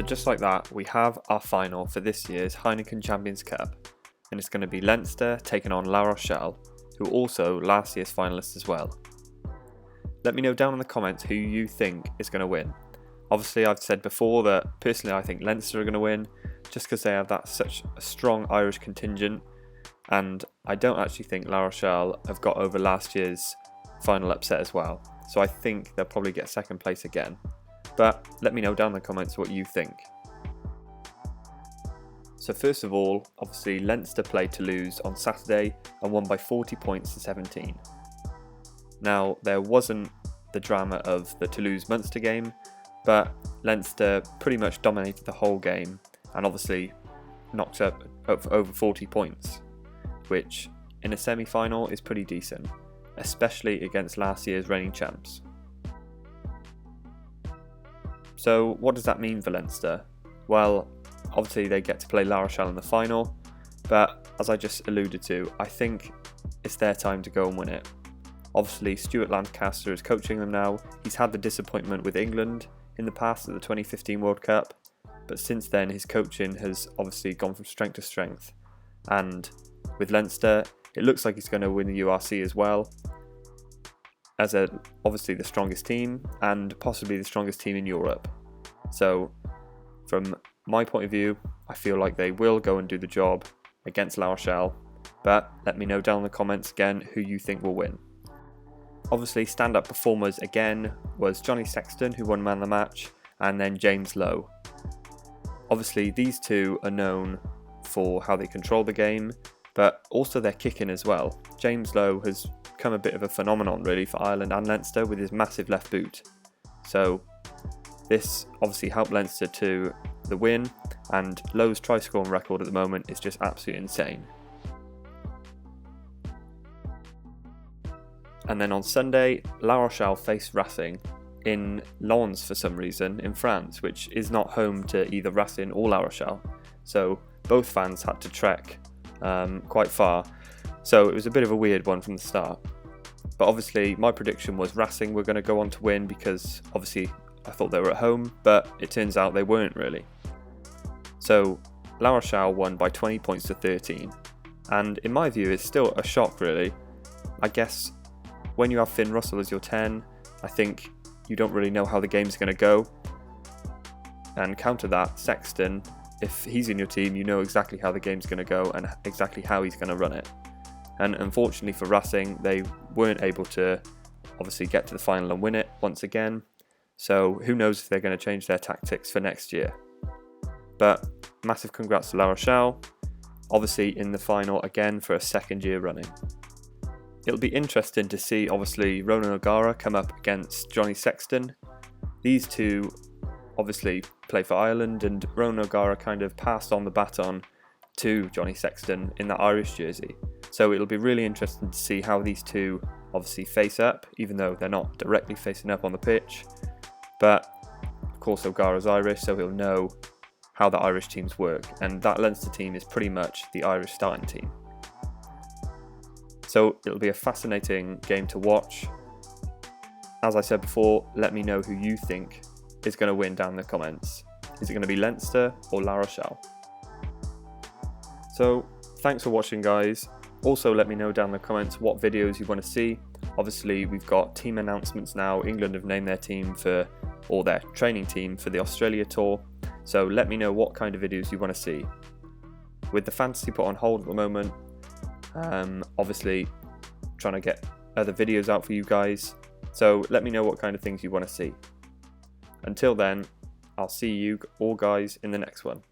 So just like that, we have our final for this year's Heineken Champions Cup, and it's going to be Leinster taking on La Rochelle, who are also last year's finalists as well. Let me know down in the comments who you think is going to win. Obviously, I've said before that personally I think Leinster are going to win, just because they have such a strong Irish contingent, and I don't actually think La Rochelle have got over last year's final upset as well, so I think they'll probably get second place again. But let me know down in the comments what you think. So first of all, obviously Leinster played Toulouse on Saturday and won by 40 points to 17. Now there wasn't the drama of the Toulouse-Munster game, but Leinster pretty much dominated the whole game and obviously knocked up over 40 points, which in a semi-final is pretty decent, especially against last year's reigning champs. So what does that mean for Leinster? Well, obviously they get to play La Rochelle in the final, but as I just alluded to, I think it's their time to go and win it. Obviously Stuart Lancaster is coaching them now. He's had the disappointment with England in the past at the 2015 World Cup, but since then his coaching has obviously gone from strength to strength, and with Leinster it looks like he's going to win the URC as well, as obviously the strongest team and possibly the strongest team in Europe. So from my point of view, I feel like they will go and do the job against La Rochelle, but let me know down in the comments again who you think will win. Obviously stand-up performers again was Johnny Sexton, who won man of the match, and then James Lowe. Obviously these two are known for how they control the game, but also their kicking as well. James Lowe has become a bit of a phenomenon really for Ireland and Leinster with his massive left boot. So this obviously helped Leinster to the win, and Lowe's try scoring record at the moment is just absolutely insane. And then on Sunday, La Rochelle faced Racing in Lens for some reason in France, which is not home to either Racing or La Rochelle. So both fans had to trek quite far. So it was a bit of a weird one from the start. But obviously my prediction was Racing were going to go on to win because obviously I thought they were at home, but it turns out they weren't really. So La Rochelle won by 20 points to 13. And in my view it's still a shock really. I guess when you have Finn Russell as your 10, I think you don't really know how the game's going to go. And counter that, Sexton, if he's in your team, you know exactly how the game's going to go and exactly how he's going to run it. And unfortunately for Racing, they weren't able to obviously get to the final and win it once again. So who knows if they're going to change their tactics for next year. But massive congrats to La Rochelle, obviously in the final again for a second year running. It'll be interesting to see obviously Ronan O'Gara come up against Johnny Sexton. These two obviously play for Ireland, and Ronan O'Gara kind of passed on the baton to Johnny Sexton in that Irish jersey. So it'll be really interesting to see how these two obviously face up, even though they're not directly facing up on the pitch. But of course O'Gara's Irish, so he'll know how the Irish teams work, and that Leinster team is pretty much the Irish starting team. So it'll be a fascinating game to watch. As I said before, let me know who you think is going to win down in the comments. Is it going to be Leinster or La Rochelle? So thanks for watching guys. Also let me know down in the comments what videos you want to see. Obviously we've got team announcements now. England have named their team or their training team for the Australia tour. So let me know what kind of videos you want to see. With the fantasy put on hold at the moment, obviously trying to get other videos out for you guys. So let me know what kind of things you want to see. Until then, I'll see you all guys in the next one.